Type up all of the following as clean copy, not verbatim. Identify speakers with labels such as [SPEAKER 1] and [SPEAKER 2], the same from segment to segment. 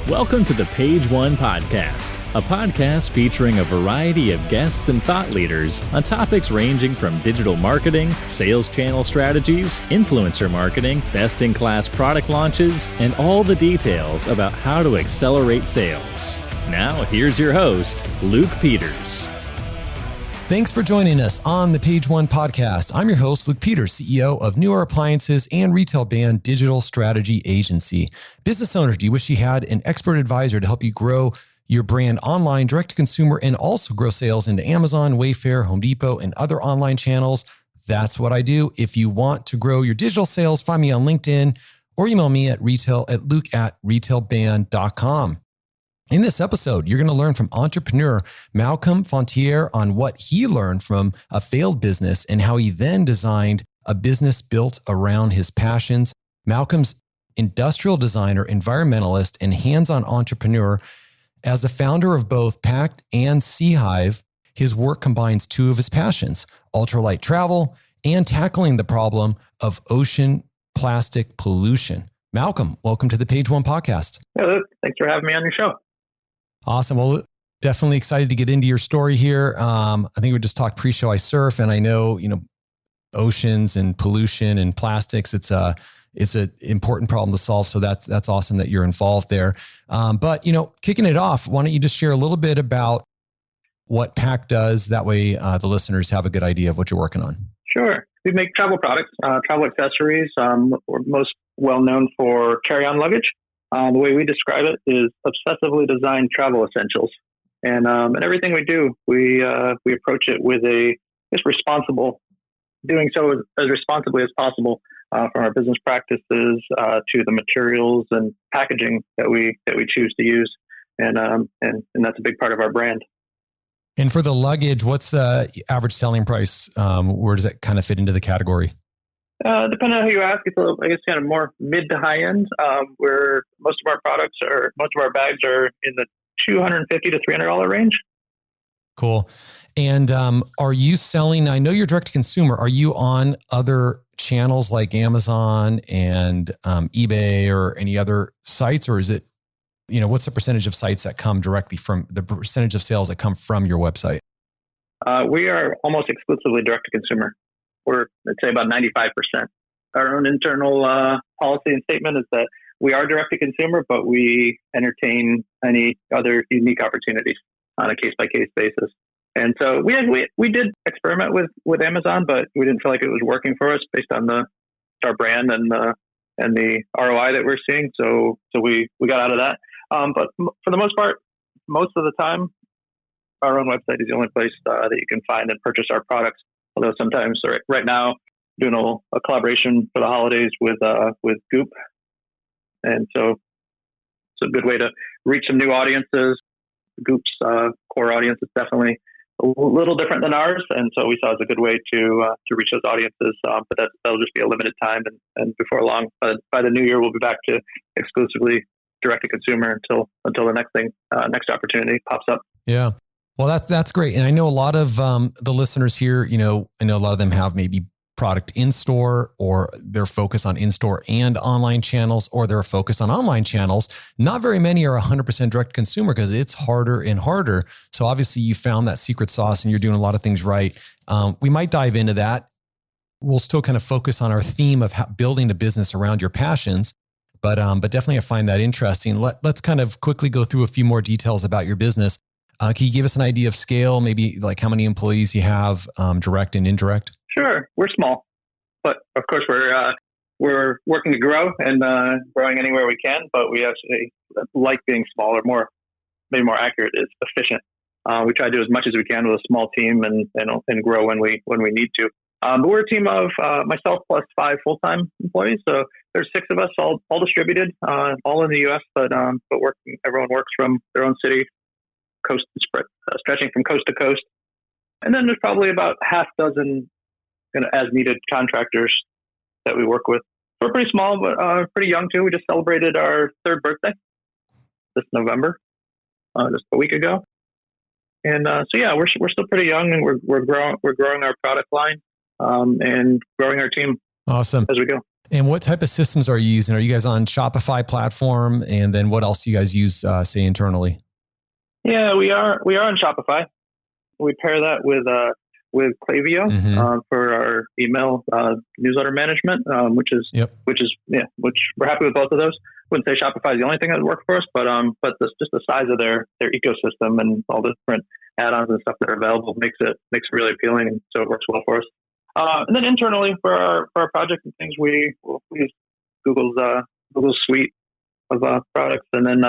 [SPEAKER 1] Welcome to the Page One Podcast, a podcast featuring a variety of guests and thought leaders on topics ranging from digital marketing, sales channel strategies, influencer marketing, best-in-class product launches, and all the details about how to accelerate sales. Now, here's your host, Luke Peters.
[SPEAKER 2] Thanks for joining us on the Page One Podcast. I'm your host, Luke Peters, CEO of Newer Appliances and retail brand Digital Strategy Agency. Business owners, do you wish you had an expert advisor to help you grow your brand online, direct to consumer, and also grow sales into Amazon, Wayfair, Home Depot, and other online channels? That's what I do. If you want to grow your digital sales, find me on LinkedIn or email me at luke@retailband.com. In this episode, you're going to learn from entrepreneur Malcolm Fontier on what he learned from a failed business and how he then designed a business built around his passions. Malcolm's industrial designer, environmentalist, and hands-on entrepreneur. As the founder of both Pakt and SeaHive, his work combines two of his passions, ultralight travel and tackling the problem of ocean plastic pollution. Malcolm, welcome to the Page One Podcast.
[SPEAKER 3] Hey, Luke. Thanks for having me on your show.
[SPEAKER 2] Awesome. Well, definitely excited to get into your story here. I think we just talked pre-show. I surf, and I know, oceans and pollution and plastics. It's an important problem to solve. So that's awesome that you're involved there. But kicking it off, why don't you just share a little bit about what Pakt does? That way, the listeners have a good idea of what you're working on.
[SPEAKER 3] Sure. We make travel products, travel accessories. We're most well known for carry-on luggage. The way we describe it is obsessively designed travel essentials, and everything we do, we approach it with responsible, doing so as responsibly as possible, from our business practices to the materials and packaging that we choose to use, and that's a big part of our brand.
[SPEAKER 2] And for the luggage, what's the average selling price? Where does that kind of fit into the category?
[SPEAKER 3] Depending on who you ask, it's I guess kind of more mid to high end, where most of our bags are in the $250 to $300 range.
[SPEAKER 2] Cool. And are you selling, I know you're direct to consumer, are you on other channels like Amazon and eBay or any other sites, or is it, what's the percentage of sites that come directly from, the percentage of sales that come from your website?
[SPEAKER 3] We are almost exclusively direct to consumer. We're, I'd say, about 95%. Our own internal policy and statement is that we are direct to consumer, but we entertain any other unique opportunities on a case by case basis. And so we did experiment with Amazon, but we didn't feel like it was working for us based on our brand and the ROI that we're seeing. So we got out of that. But for the most part, most of the time, our own website is the only place that you can find and purchase our products. Although sometimes, right now, doing a collaboration for the holidays with Goop, and so it's a good way to reach some new audiences. Goop's core audience is definitely a little different than ours, and so we saw it as a good way to reach those audiences. But that'll just be a limited time, and before long, by the new year, we'll be back to exclusively direct to consumer until the next opportunity pops up.
[SPEAKER 2] Yeah. Well, that's great. And I know a lot of the listeners here, I know a lot of them have maybe product in-store, or they're focused on in-store and online channels, or they're focused on online channels. Not very many are 100% direct consumer because it's harder and harder. So obviously you found that secret sauce and you're doing a lot of things right. We might dive into that. We'll still kind of focus on our theme of building a business around your passions. But definitely I find that interesting. Let's kind of quickly go through a few more details about your business. Can you give us an idea of scale, maybe like how many employees you have, direct and indirect?
[SPEAKER 3] Sure. We're small, but of course we're working to grow and growing anywhere we can, but we actually like being smaller, maybe more accurate is efficient. We try to do as much as we can with a small team and grow when we need to. But we're a team of myself plus 5 full-time employees. So there's 6 of us all distributed, all in the U.S., but everyone works from their own city, stretching from coast to coast. And then there's probably about half dozen as needed contractors that we work with. We're pretty small, but pretty young too. We just celebrated our 3rd birthday this November, just a week ago. And we're still pretty young, and we're growing our product line and growing our team.
[SPEAKER 2] Awesome.
[SPEAKER 3] As we go.
[SPEAKER 2] And what type of systems are you using? Are you guys on Shopify platform? And then what else do you guys use, say, internally?
[SPEAKER 3] Yeah, we are on Shopify. We pair that with Klaviyo for our email newsletter management, which we're happy with both of those. Wouldn't say Shopify is the only thing that would work for us, but just the size of their ecosystem and all the different add-ons and stuff that are available makes it really appealing, and so it works well for us. And then internally for our projects and things, we use Google's suite of products, and then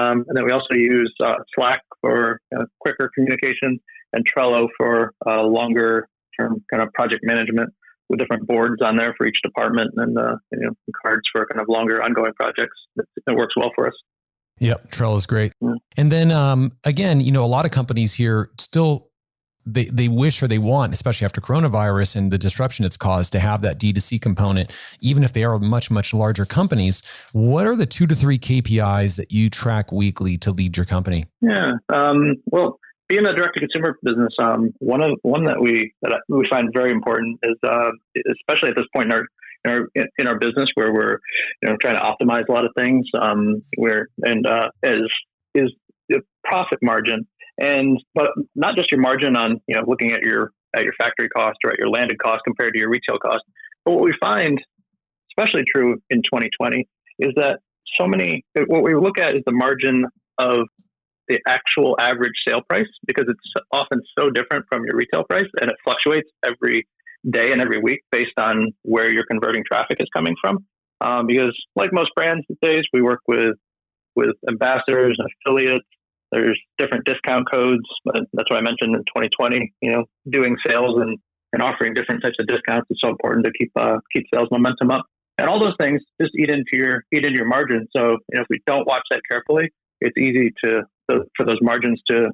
[SPEAKER 3] we also use Slack for quicker communication, and Trello for longer term kind of project management with different boards on there for each department, and cards for kind of longer ongoing projects. It works well for us.
[SPEAKER 2] Yep, Trello is great.
[SPEAKER 3] Yeah.
[SPEAKER 2] And then again, a lot of companies here still they wish or they want, especially after coronavirus and the disruption it's caused, to have that D2C component, even if they are much, much larger companies. What are the 2 to 3 KPIs that you track weekly to lead your company?
[SPEAKER 3] Yeah. Well, being a direct-to-consumer business, one that we find very important is, especially at this point in our business where we're trying to optimize a lot of things, is the profit margin, but not just your margin on looking at your factory cost or at your landed cost compared to your retail cost. But what we find, especially true in 2020, is that what we look at is the margin of the actual average sale price, because it's often so different from your retail price, and it fluctuates every day and every week based on where your converting traffic is coming from. Because like most brands these days, we work with ambassadors and affiliates. There's different discount codes. That's what I mentioned in 2020, doing sales and offering different types of discounts is so important to keep sales momentum up. And all those things just eat into your margin. So if we don't watch that carefully, it's easy for those margins so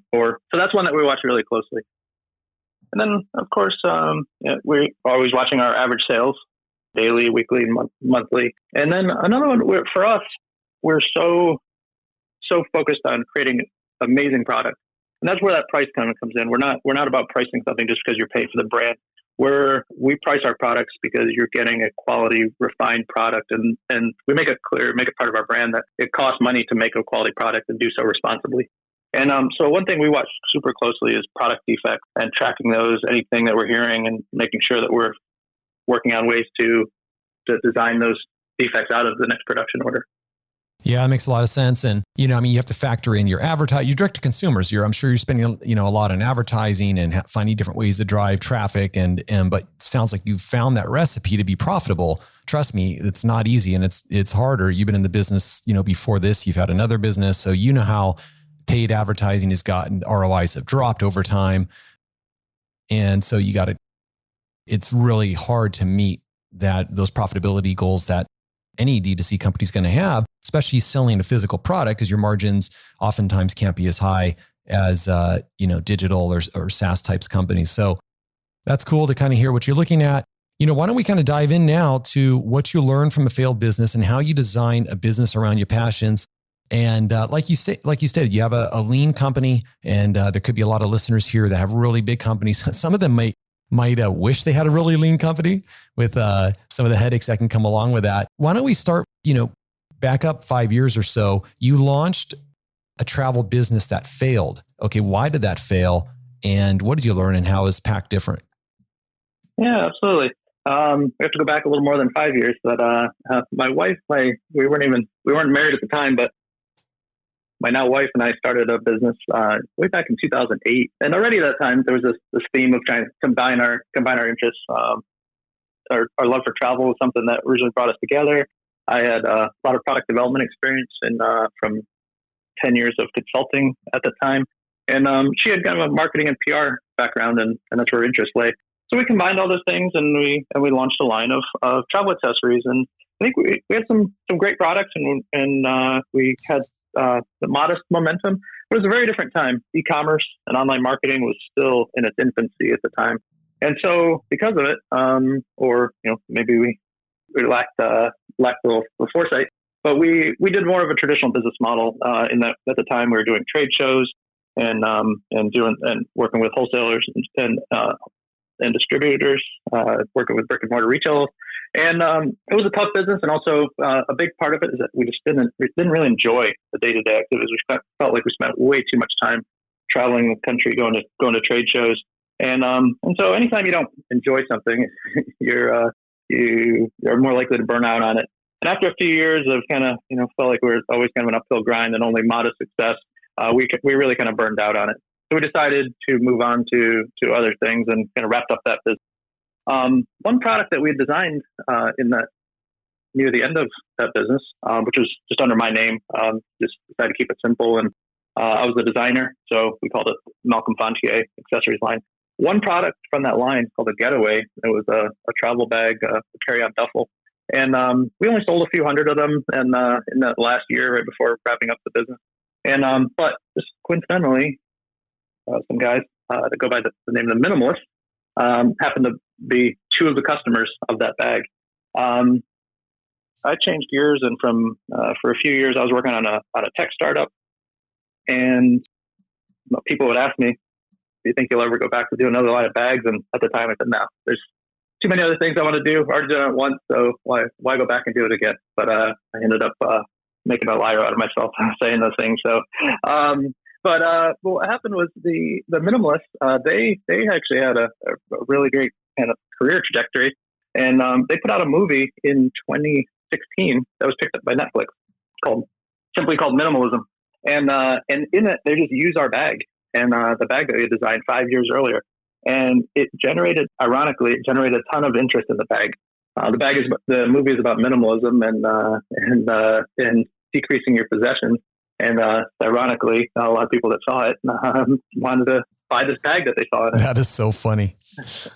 [SPEAKER 3] that's one that we watch really closely. And then of course, we're always watching our average sales daily, weekly, monthly. And then another one for us, we're so focused on creating amazing product. And that's where that price kind of comes in. We're not about pricing something just because you're paid for the brand. We price our products because you're getting a quality, refined product, and we make it part of our brand that it costs money to make a quality product and do so responsibly. And so one thing we watch super closely is product defects and tracking those, anything that we're hearing, and making sure that we're working on ways to design those defects out of the next production order.
[SPEAKER 2] Yeah, it makes a lot of sense. And, you have to factor in your advertising, you direct to consumers. I'm sure you're spending, a lot on advertising and finding different ways to drive traffic. But it sounds like you've found that recipe to be profitable. Trust me, it's not easy, and it's harder. You've been in the business, before this, you've had another business. So how paid advertising has gotten, ROIs have dropped over time. And so it's really hard to meet those profitability goals that any D2C company is going to have, especially selling a physical product, because your margins oftentimes can't be as high as, digital or SaaS types companies. So that's cool to kind of hear what you're looking at. Why don't we kind of dive in now to what you learned from a failed business and how you design a business around your passions. And like you stated, you have a lean company, and there could be a lot of listeners here that have really big companies. Some of them might wish they had a really lean company with some of the headaches that can come along with that. Why don't we start, back up 5 years or so? You launched a travel business that failed. Okay, why did that fail? And what did you learn, and how is Pakt different?
[SPEAKER 3] Yeah, absolutely. We have to go back a little more than 5 years, but my wife, we weren't married at the time, but my now wife and I started a business way back in 2008, and already at that time there was this theme of trying to combine our interests. Our love for travel was something that originally brought us together. I had a lot of product development experience from 10 years of consulting at the time, and she had kind of a marketing and PR background, and that's where her interest lay. So we combined all those things, and we launched a line of travel accessories, and I think we had some great products, and we had the modest momentum. But it was a very different time. E-commerce and online marketing was still in its infancy at the time. And so because of it, or maybe we lacked a little foresight, but we did more of a traditional business model in that at the time we were doing trade shows and working with wholesalers and distributors, working with brick and mortar retail, And it was a tough business, and also a big part of it is that we didn't really enjoy the day-to-day activities. We felt like we spent way too much time traveling the country, going to trade shows, and so anytime you don't enjoy something, you're more likely to burn out on it. And after a few years of kind of felt like we were always kind of an uphill grind and only modest success, we really kind of burned out on it. So we decided to move on to other things and kind of wrapped up that business. One product that we had designed near the end of that business, which was just under my name, just decided to keep it simple. And I was the designer, so we called it Malcolm Fontier accessories line. One product from that line called a Getaway. It was a travel bag, a carry-on duffel. And we only sold a few hundred of them in that last year, right before wrapping up the business. And but just coincidentally, some guys that go by the name of the Minimalist happened to be two of the customers of that bag. I changed gears, and for a few years, I was working on a tech startup, and people would ask me, "Do you think you'll ever go back to do another line of bags?" And at the time, I said, "No, there's too many other things I want to do. I already did it once, so why go back and do it again?" But I ended up making a liar out of myself saying those things. So, but what happened was the Minimalists, they actually had a really great kind of career trajectory, and they put out a movie in 2016 that was picked up by Netflix simply called Minimalism, and in it they just use our bag and the bag that we designed 5 years earlier, and ironically it generated a ton of interest in the bag. The movie is about minimalism and decreasing your possessions. And ironically, a lot of people that saw it wanted to buy this bag that they saw in it.
[SPEAKER 2] That is so funny.
[SPEAKER 3] There's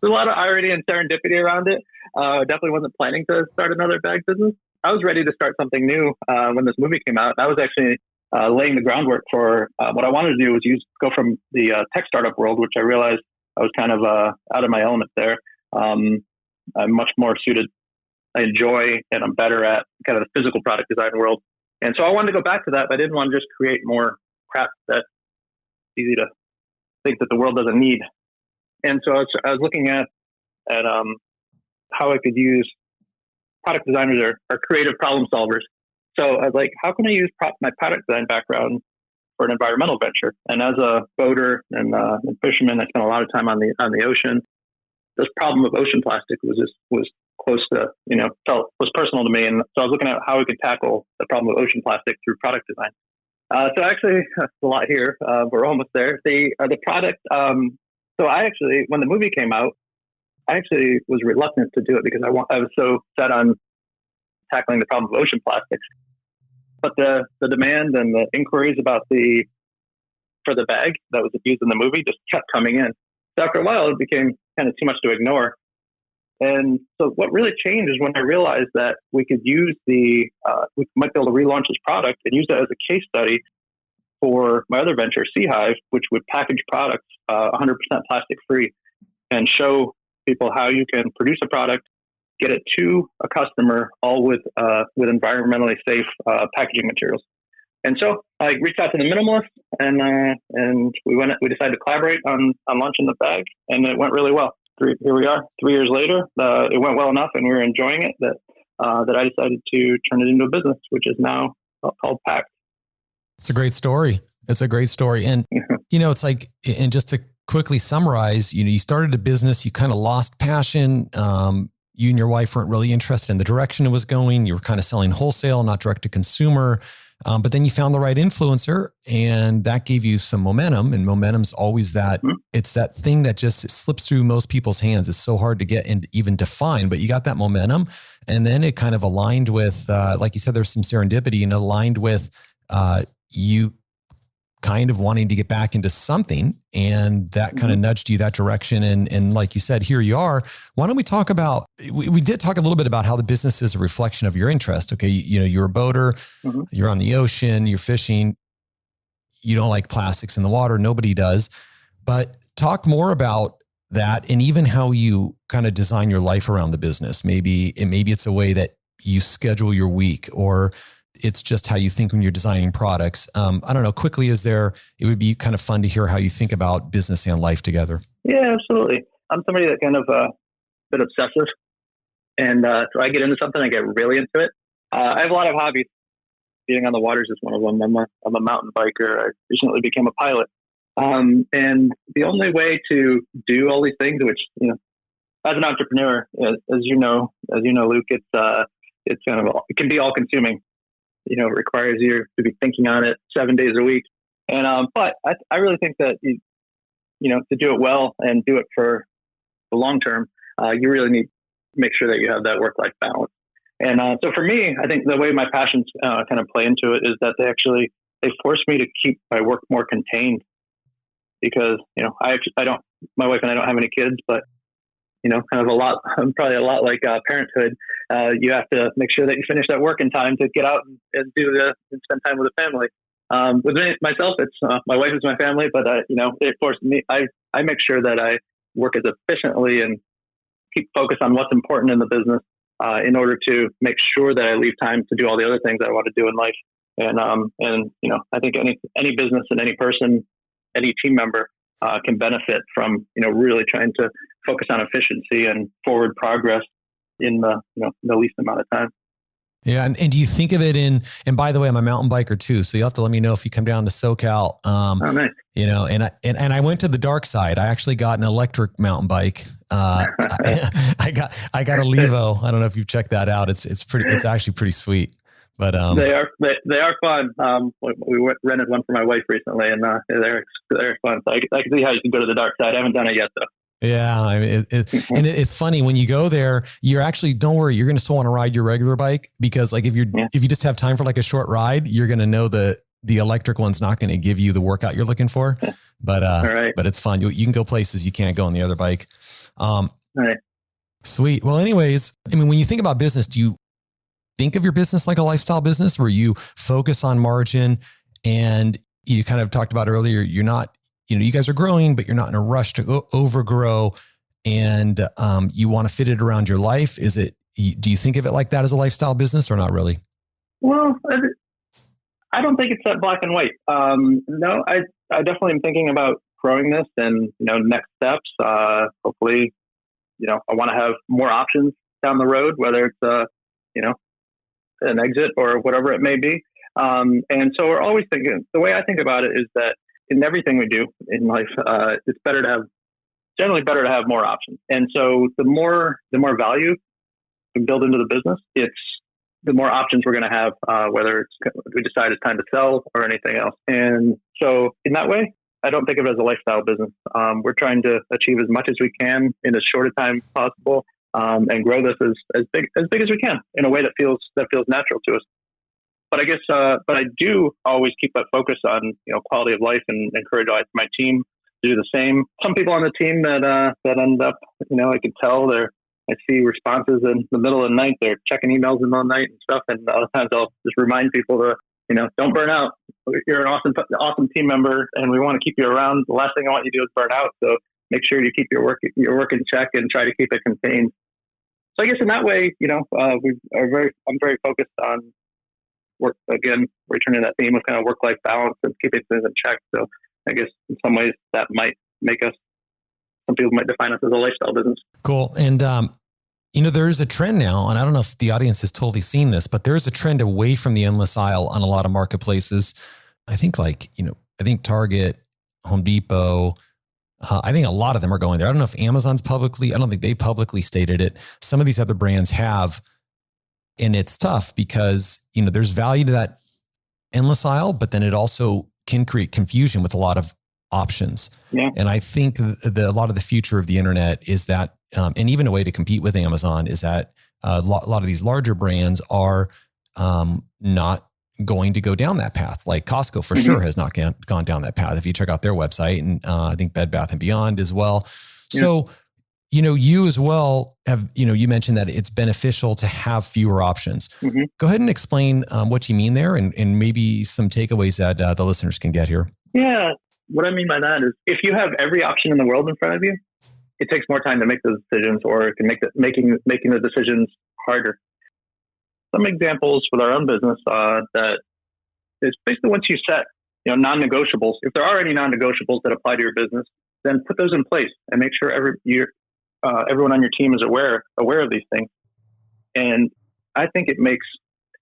[SPEAKER 3] a lot of irony and serendipity around it. Definitely wasn't planning to start another bag business. I was ready to start something new when this movie came out. I was actually laying the groundwork for what I wanted to do was go from the tech startup world, which I realized I was kind of out of my element there. I'm much more suited. I enjoy and I'm better at kind of the physical product design world. And so I wanted to go back to that, but I didn't want to just create more crap that's easy to think that the world doesn't need. And so I was looking at how I could use product designers are creative problem solvers. So I was like, how can I use my product design background for an environmental venture? And as a boater and fisherman, I spent a lot of time on the ocean. This problem of ocean plastic was close to, was personal to me. And so I was looking at how we could tackle the problem of ocean plastic through product design. So actually, that's a lot here. We're almost there. The product, so I actually, when the movie came out, I actually was reluctant to do it because I was so set on tackling the problem of ocean plastics. But the demand and the inquiries for the bag that was used in the movie just kept coming in. So after a while, it became kind of too much to ignore. And so what really changed is when I realized that we could use we might be able to relaunch this product and use that as a case study for my other venture, SeaHive, which would package products 100% plastic free and show people how you can produce a product, get it to a customer, all with environmentally safe packaging materials. And so I reached out to the Minimalist, and we decided to collaborate on launching the bag, and it went really well. Here we are, 3 years later. It went well enough, and we were enjoying it that I decided to turn it into a business, which is now called Pakt.
[SPEAKER 2] It's a great story. And it's like, and just to quickly summarize, you started a business, you kind of lost passion. You and your wife weren't really interested in the direction it was going. You were kind of selling wholesale, not direct to consumer. But then you found the right influencer, and that gave you some momentum. And momentum's always that, it's that thing that just slips through most people's hands. It's so hard to get and even define, but you got that momentum. And then it kind of aligned with, like you said, there's some serendipity, and aligned with you kind of wanting to get back into something. And that kind of nudged you that direction. And like you said, here you are. Why don't we talk about, we did talk a little bit about how the business is a reflection of your interest. Okay. You're a boater, you're on the ocean, you're fishing. You don't like plastics in the water. Nobody does, but talk more about that. And even how you kind of design your life around the business. Maybe it's a way that you schedule your week, or it's just how you think when you're designing products. I don't know, quickly, it would be kind of fun to hear how you think about business and life together.
[SPEAKER 3] Yeah, absolutely. I'm somebody that kind of a bit obsessive. And so I get into something, I get really into it. I have a lot of hobbies. Being on the waters is one of them. I'm a mountain biker. I recently became a pilot. And the only way to do all these things, which, as an entrepreneur, as you know, Luke, it's kind of, it can be all consuming. It requires you to be thinking on it 7 days a week. And, but I really think that, to do it well and do it for the long term, you really need to make sure that you have that work-life balance. And so for me, I think the way my passions kind of play into it is that they force me to keep my work more contained, because, I don't, my wife and I don't have any kids, but, kind of probably a lot like parenthood. You have to make sure that you finish that work in time to get out and spend time with the family. With myself, it's my wife is my family, but it forced me. I make sure that I work as efficiently and keep focused on what's important in the business in order to make sure that I leave time to do all the other things I want to do in life. And I think any business and any person, any team member can benefit from really trying to focus on efficiency and forward progress in the least amount of time.
[SPEAKER 2] Yeah. And do you think of it and by the way, I'm a mountain biker too. So you'll have to let me know if you come down to SoCal.
[SPEAKER 3] Oh, nice.
[SPEAKER 2] And I went to the dark side. I actually got an electric mountain bike. I got a Levo. I don't know if you've checked that out. It's actually pretty sweet. But
[SPEAKER 3] they are fun. We rented one for my wife recently, and they're fun. So I can see how you can go to the dark side. I haven't done it yet though.
[SPEAKER 2] Yeah, I mean, it's funny when you go there. You're actually, don't worry, you're going to still want to ride your regular bike, because like if you just have time for like a short ride, you're going to know the electric one's not going to give you the workout you're looking for. But
[SPEAKER 3] right.
[SPEAKER 2] But it's fun. You can go places you can't go on the other bike.
[SPEAKER 3] Right.
[SPEAKER 2] Sweet. Well, anyways, I mean, when you think about business, do you think of your business like a lifestyle business where you focus on margin? And you kind of talked about earlier, you're not, you guys are growing, but you're not in a rush to overgrow, and you want to fit it around your life. Do you think of it like that as a lifestyle business, or not really?
[SPEAKER 3] Well, I don't think it's that black and white. No, I definitely am thinking about growing this and, next steps. Hopefully, I want to have more options down the road, whether it's, an exit or whatever it may be. And so we're always thinking, the way I think about it is that in everything we do in life, it's generally better to have more options. And so the more value we build into the business, the more options we're going to have, whether we decide it's time to sell or anything else. And so in that way, I don't think of it as a lifestyle business. We're trying to achieve as much as we can in as short a time possible, and grow this as big as we can in a way that feels natural to us. But I guess, but I do always keep that focus on, quality of life, and encourage my team to do the same. Some people on the team that end up, I can tell I see responses in the middle of the night. They're checking emails in the night and stuff. And other times I'll just remind people to, don't burn out. You're an awesome team member, and we want to keep you around. The last thing I want you to do is burn out. So make sure you keep your work in check and try to keep it contained. So I guess in that way, I'm very focused on work, again, returning to that theme of kind of work-life balance and keeping things in check. So I guess in some ways that might make us, some people might define us as a lifestyle business.
[SPEAKER 2] Cool. And, there is a trend now, and I don't know if the audience has totally seen this, but there is a trend away from the endless aisle on a lot of marketplaces. I think Target, Home Depot, I think a lot of them are going there. I don't know if Amazon's I don't think they publicly stated it. Some of these other brands have. And it's tough because, there's value to that endless aisle, but then it also can create confusion with a lot of options. Yeah. And I think a lot of the future of the internet is that, and even a way to compete with Amazon is that a lot of these larger brands are not going to go down that path. Like Costco for sure has not gone down that path. If you check out their website, and I think Bed Bath & Beyond as well. Yeah. So, you as well have, you mentioned that it's beneficial to have fewer options. Mm-hmm. Go ahead and explain what you mean there, and maybe some takeaways that the listeners can get here.
[SPEAKER 3] Yeah. What I mean by that is if you have every option in the world in front of you, it takes more time to make those decisions, or it can make making the decisions harder. Some examples with our own business that is basically once you set, non-negotiables. If there are any non-negotiables that apply to your business, then put those in place and make sure everyone on your team is aware of these things. And I think it makes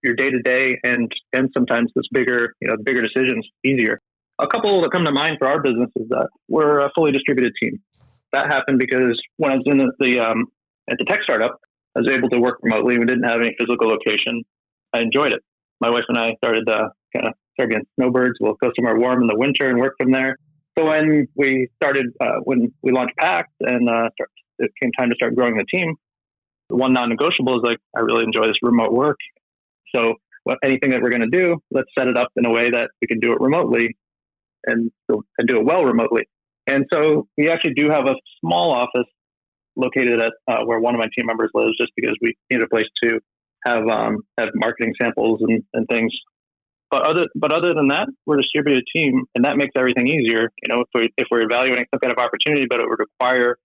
[SPEAKER 3] your day-to-day and sometimes this bigger decisions easier. A couple that come to mind for our business is that we're a fully distributed team. That happened because when I was in at the tech startup, I was able to work remotely. We didn't have any physical location. I enjoyed it. My wife and I started getting snowbirds. We'll go somewhere warm in the winter and work from there. So when we launched Pakt and it came time to start growing the team, the one non-negotiable is I really enjoy this remote work. So anything that we're going to do, let's set it up in a way that we can do it remotely and do it well remotely. And so we actually do have a small office located at where one of my team members lives, just because we need a place to have marketing samples and things. But other than that, we're a distributed team, and that makes everything easier. If we're evaluating some kind of opportunity, but it would require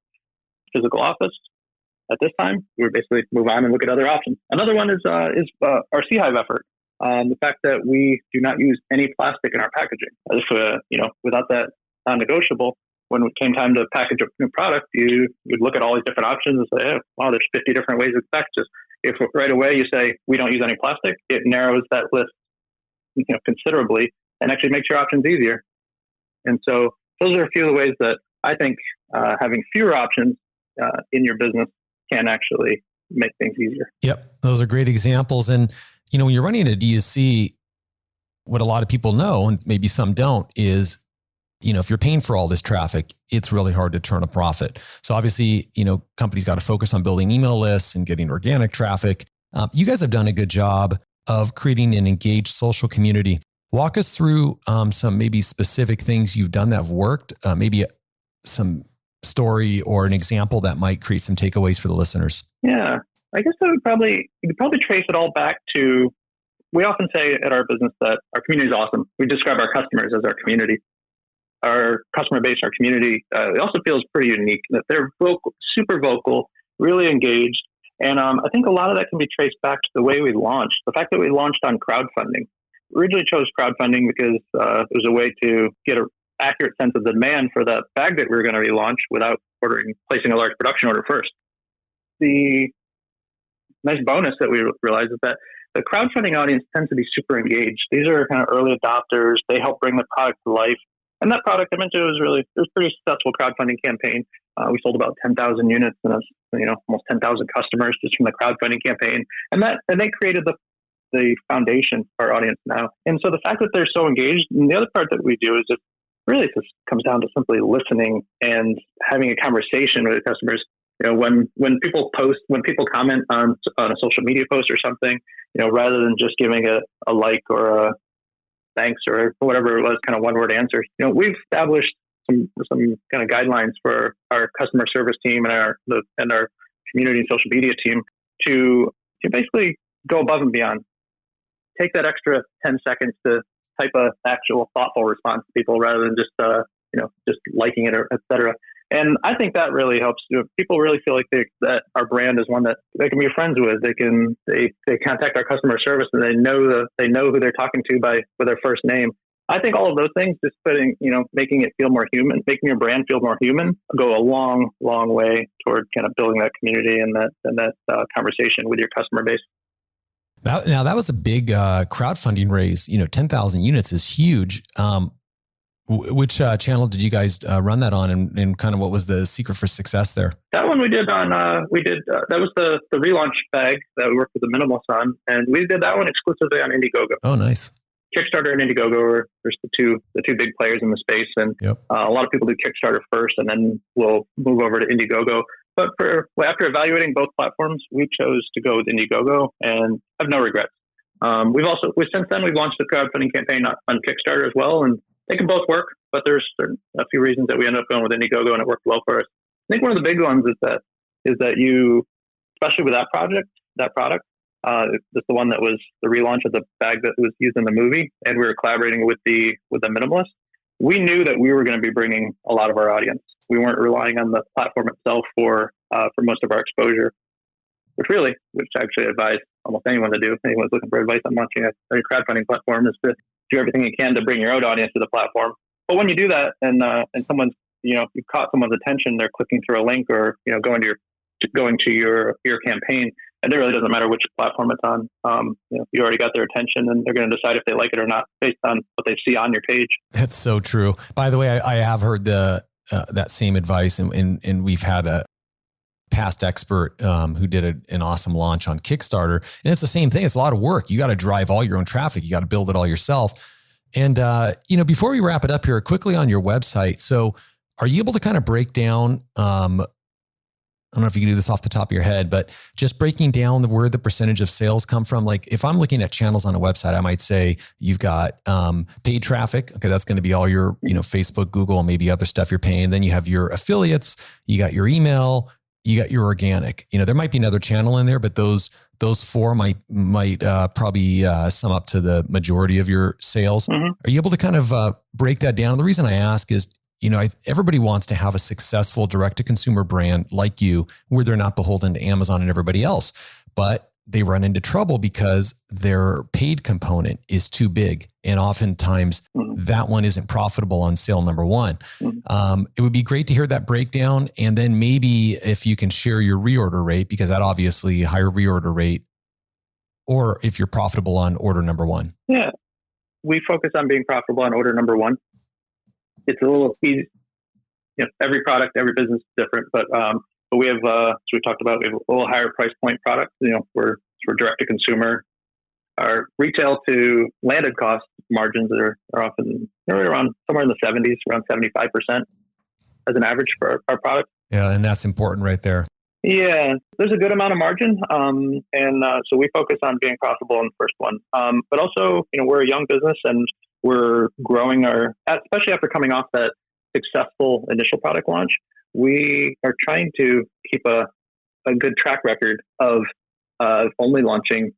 [SPEAKER 3] physical office, at this time, we would basically move on and look at other options. Another one is our SeaHive effort. The fact that we do not use any plastic in our packaging. Without that non-negotiable, when it came time to package a new product, you'd look at all these different options and say, oh, wow, there's 50 different ways to package this. If right away you say, we don't use any plastic, it narrows that list considerably and actually makes your options easier. And so those are a few of the ways that I think having fewer options in your business can actually make things easier.
[SPEAKER 2] Yep. Those are great examples. And, when you're running a D2C, what a lot of people know, and maybe some don't, is, if you're paying for all this traffic, it's really hard to turn a profit. So obviously, companies got to focus on building email lists and getting organic traffic. You guys have done a good job of creating an engaged social community. Walk us through some maybe specific things you've done that have worked, maybe some story or an example that might create some takeaways for the listeners.
[SPEAKER 3] Yeah, I guess you could probably trace it all back to, we often say at our business that our community is awesome. We describe our customers as our community. Our customer base, our community, it also feels pretty unique that they're vocal, super vocal, really engaged. And I think a lot of that can be traced back to the way we launched. The fact that we launched on crowdfunding. We originally chose crowdfunding because it was a way to get an accurate sense of the demand for the bag that we were going to relaunch without placing a large production order first. The nice bonus that we realized is that the crowdfunding audience tends to be super engaged. These are kind of early adopters. They help bring the product to life. And that product I mentioned was a pretty successful crowdfunding campaign. We sold about 10,000 units and almost 10,000 customers just from the crowdfunding campaign. And they created the foundation for our audience now. And so the fact that they're so engaged, and the other part that we do is it really just comes down to simply listening and having a conversation with the customers. When people comment on a social media post or something, rather than just giving a like or a thanks or whatever it was, kind of one-word answers. We've established some kind of guidelines for our customer service team and our community and social media team to basically go above and beyond. Take that extra 10 seconds to type a actual thoughtful response to people rather than just liking it or et cetera. And I think that really helps. People really feel like that our brand is one that they can be friends with. They contact our customer service and they know who they're talking to with their first name. I think all of those things, just making it feel more human, making your brand feel more human, go a long, long way toward kind of building that community and that conversation with your customer base.
[SPEAKER 2] Now that was a big crowdfunding raise. 10,000 units is huge. Which channel did you guys run that on, and kind of what was the secret for success there? That
[SPEAKER 3] one we did on, that was the relaunch bag that we worked with the Minimalist on, and we did that one exclusively on Indiegogo.
[SPEAKER 2] Oh, nice.
[SPEAKER 3] Kickstarter and Indiegogo are the two big players in the space, and a lot of people do Kickstarter first, and then we'll move over to Indiegogo. But after evaluating both platforms, we chose to go with Indiegogo, and have no regrets. Since then we've launched the crowdfunding campaign on Kickstarter as well, and they can both work, but there's a few reasons that we ended up going with Indiegogo, and it worked well for us. I think one of the big ones is that you, especially with that product, that's the one that was the relaunch of the bag that was used in the movie, and we were collaborating with the Minimalist. We knew that we were going to be bringing a lot of our audience. We weren't relying on the platform itself for most of our exposure, which I actually advise almost anyone to do. If anyone's looking for advice on launching a crowdfunding platform, is to do everything you can to bring your own audience to the platform. But when you do that and someone's, you've caught someone's attention, they're clicking through a link or, going to going to your campaign. And it really doesn't matter which platform it's on. You already got their attention, and they're going to decide if they like it or not based on what they see on your page.
[SPEAKER 2] That's so true. By the way, I have heard that same advice, and we've had a past expert who did an awesome launch on Kickstarter, and it's the same thing. It's a lot of work. You got to drive all your own traffic. You got to build it all yourself. And before we wrap it up here, quickly on your website. So, are you able to kind of break down? I don't know if you can do this off the top of your head, but just breaking down where the percentage of sales come from. Like if I'm looking at channels on a website, I might say you've got paid traffic. Okay, that's going to be all your Facebook, Google, and maybe other stuff you're paying. Then you have your affiliates, you got your email, you got your organic. There might be another channel in there, but those four might probably sum up to the majority of your sales. Mm-hmm. Are you able to kind of break that down? And the reason I ask is, everybody wants to have a successful direct-to-consumer brand like you, where they're not beholden to Amazon and everybody else, but they run into trouble because their paid component is too big. And oftentimes that one isn't profitable on sale number one. It would be great to hear that breakdown. And then maybe if you can share your reorder rate, because that obviously higher reorder rate, or if you're profitable on order number one.
[SPEAKER 3] Yeah. We focus on being profitable on order number one. It's a little easy. Every product, every business is different, but we have, as we talked about, we have a little higher price point product. We're direct to consumer. Our retail to landed cost margins are often around somewhere in the 70s, around 75% as an average for our product.
[SPEAKER 2] Yeah, and that's important right there.
[SPEAKER 3] Yeah, there's a good amount of margin, so we focus on being profitable in the first one. But also, we're a young business and we're growing especially after coming off that successful initial product launch, we are trying to keep a good track record of only launching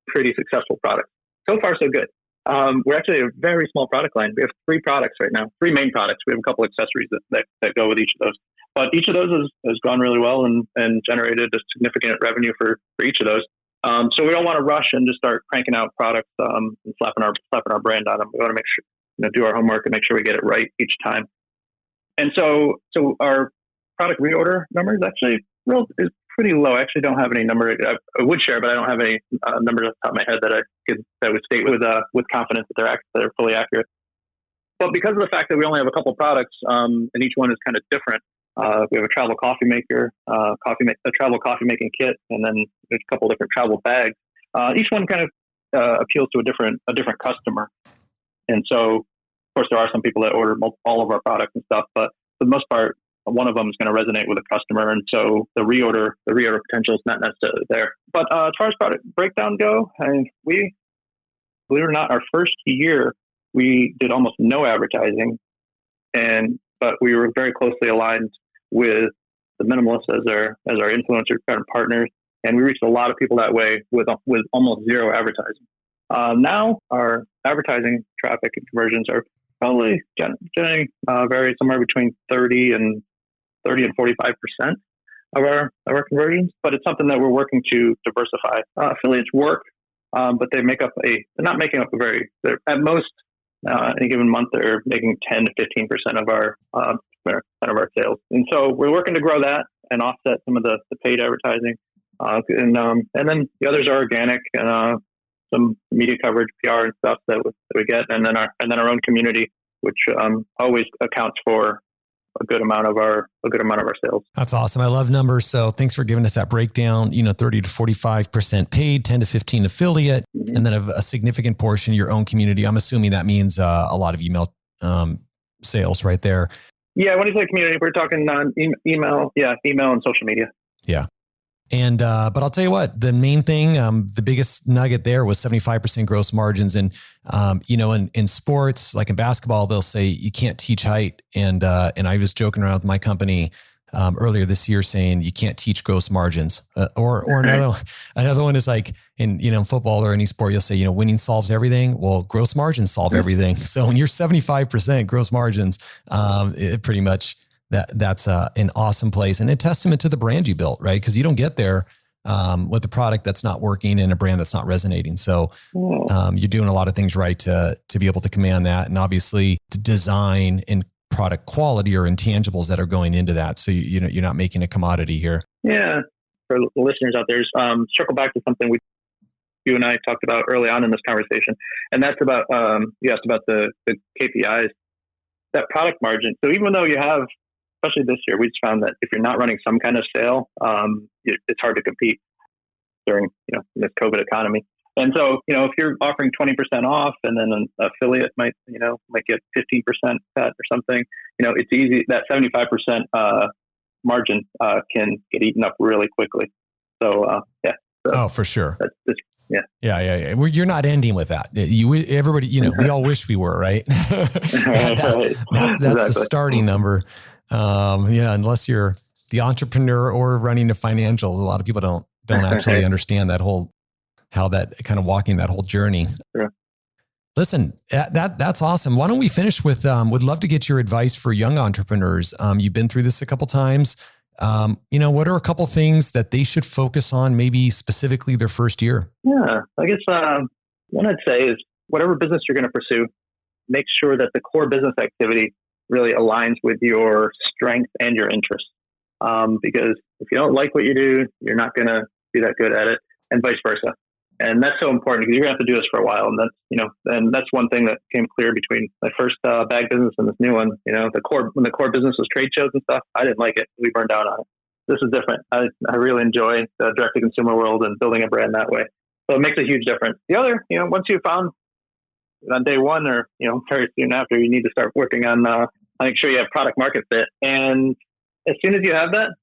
[SPEAKER 3] pretty successful products. So far, so good. We're actually a very small product line. We have 3 products right now, 3 main products. We have a couple accessories that go with each of those. But each of those has gone really well and generated a significant revenue for each of those. So we don't want to rush and just start cranking out products and slapping our brand on them. We want to make sure, do our homework and make sure we get it right each time. And so our product reorder number is actually is pretty low. I actually don't have any number. I would share, but I don't have any numbers off the top of my head that would state with confidence that they're fully accurate. But because of the fact that we only have a couple of products, and each one is kind of different, we have a travel coffee maker, a travel coffee making kit, and then there's a couple different travel bags. Each one kind of appeals to a different customer. And so, of course, there are some people that order all of our products and stuff, but for the most part, one of them is going to resonate with a customer. And so the reorder potential is not necessarily there. But as far as product breakdown go, we, believe it or not, our first year, we did almost no advertising, but we were very closely aligned with the Minimalists as our influencer kind of partners, and we reached a lot of people that way with almost zero advertising. Now our advertising traffic and conversions are probably generally vary somewhere between 30 and 45% of our conversions, but it's something that we're working to diversify. Affiliates work, but they're not making up they're at most any given month they're making 10 to 15% of our sales, and so we're working to grow that and offset some of the paid advertising, and then the others are organic and some media coverage, PR, and stuff that we get, and then our own community, which always accounts for a good amount of our sales.
[SPEAKER 2] That's awesome. I love numbers. So thanks for giving us that breakdown. 30 to 45% paid, 10 to 15 affiliate, and then a significant portion your own community. I'm assuming that means a lot of email sales right there.
[SPEAKER 3] Yeah, when you say community, we're talking email. Yeah, email and social media.
[SPEAKER 2] Yeah. And, but I'll tell you what, the main thing, the biggest nugget there was 75% gross margins. And, in sports, like in basketball, they'll say you can't teach height. And I was joking around with my company, earlier this year saying you can't teach gross margins, or another one is like in football or any sport, you'll say, winning solves everything. Well, gross margins solve everything. So when you're 75% gross margins, it pretty much, that's an awesome place and a testament to the brand you built, right? Because you don't get there with a product that's not working and a brand that's not resonating. So you're doing a lot of things right to be able to command that, and obviously to design and product quality or intangibles that are going into that. So you're not making a commodity here.
[SPEAKER 3] Yeah. For listeners out there, circle back to something you and I talked about early on in this conversation, and that's about you asked about the KPIs, that product margin. So even though you have, especially this year, we just found that if you're not running some kind of sale, it's hard to compete during this COVID economy. And so if you're offering 20% off, and then an affiliate might get 15% cut or something, it's easy. That 75% margin can get eaten up really quickly. So
[SPEAKER 2] oh, for sure.
[SPEAKER 3] Yeah.
[SPEAKER 2] Well, you're not ending with that. Everybody, we all wish we were, right? That's exactly. The starting number. Unless you're the entrepreneur or running the financials, a lot of people don't actually understand how that kind of walking that whole journey.
[SPEAKER 3] Sure.
[SPEAKER 2] Listen, that's awesome. Why don't we finish with, would love to get your advice for young entrepreneurs. You've been through this a couple times. What are a couple things that they should focus on, maybe specifically their first year?
[SPEAKER 3] Yeah, I guess what I'd say is whatever business you're going to pursue, make sure that the core business activity really aligns with your strength and your interests. Because if you don't like what you do, you're not going to be that good at it, and vice versa. And that's so important because you're going to have to do this for a while. And that's one thing that became clear between my first bag business and this new one. When the core business was trade shows and stuff, I didn't like it. We burned out on it. This is different. I really enjoy the direct to consumer world and building a brand that way. So it makes a huge difference. The other, once you've found on day one or, very soon after, you need to start working on making sure you have product market fit. And as soon as you have that,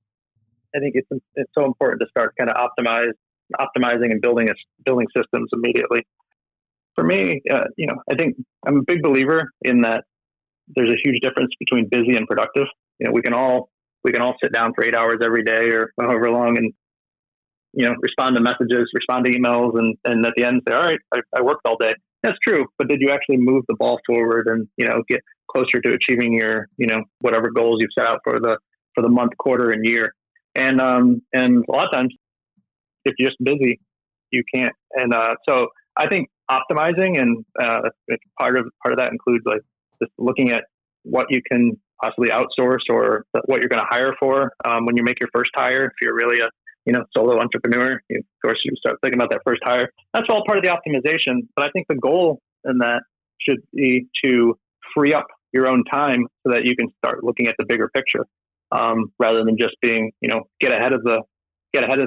[SPEAKER 3] I think it's so important to start kind of optimizing and building systems immediately. For me, I think I'm a big believer in that there's a huge difference between busy and productive. We can all sit down for 8 hours every day or however long and, respond to messages, respond to emails, and at the end say, all right, I worked all day. That's true. But did you actually move the ball forward and, get closer to achieving your, whatever goals you've set out for the month, quarter, and year? And a lot of times, if you're just busy, you can't. And so I think optimizing and part of that includes like just looking at what you can possibly outsource or what you're going to hire for when you make your first hire. If you're really a solo entrepreneur, of course you start thinking about that first hire. That's all part of the optimization. But I think the goal in that should be to free up your own time so that you can start looking at the bigger picture rather than just being get ahead of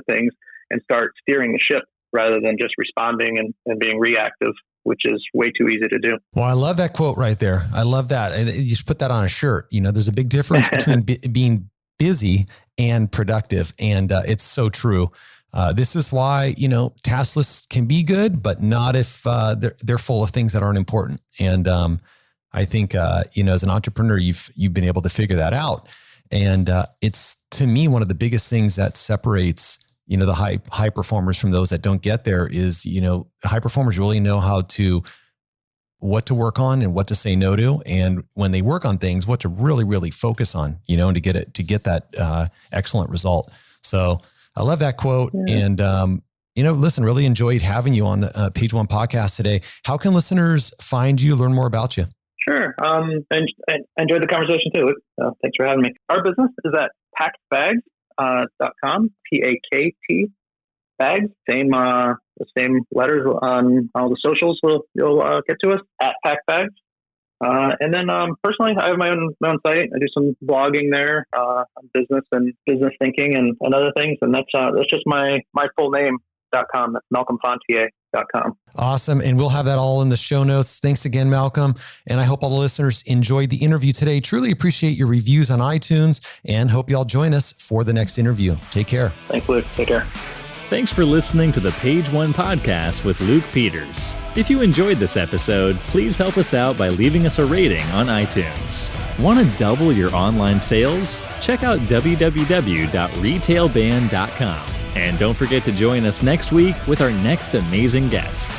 [SPEAKER 3] things and start steering the ship rather than just responding and being reactive, which is way too easy to do.
[SPEAKER 2] Well, I love that quote right there. I love that. You should put that on a shirt. There's a big difference between being busy and productive. And it's so true. This is why, task lists can be good, but not if they're full of things that aren't important. And I think, as an entrepreneur, you've been able to figure that out. And it's, to me, one of the biggest things that separates the high performers from those that don't get there is, high performers really know what to work on and what to say no to. And when they work on things, what to really, really focus on, and to get that excellent result. So I love that quote. Yeah. And, listen, really enjoyed having you on the Page One podcast today. How can listeners find you, learn more about you?
[SPEAKER 3] Sure. And enjoyed the conversation too. Thanks for having me. Our business is at paktbags.com, PAKT bags, the same letters on all the socials. You'll get to us at Pakt Bags. And then personally, I have my own site. I do some blogging there on business and business thinking and other things. And that's just my full name.com. That's MalcolmFontier.com.
[SPEAKER 2] Awesome. And we'll have that all in the show notes. Thanks again, Malcolm. And I hope all the listeners enjoyed the interview today. Truly appreciate your reviews on iTunes and hope you all join us for the next interview. Take care.
[SPEAKER 3] Thanks, Luke. Take care.
[SPEAKER 1] Thanks for listening to the Page One podcast with Luke Peters. If you enjoyed this episode, please help us out by leaving us a rating on iTunes. Want to double your online sales? Check out www.retailband.com. And don't forget to join us next week with our next amazing guest.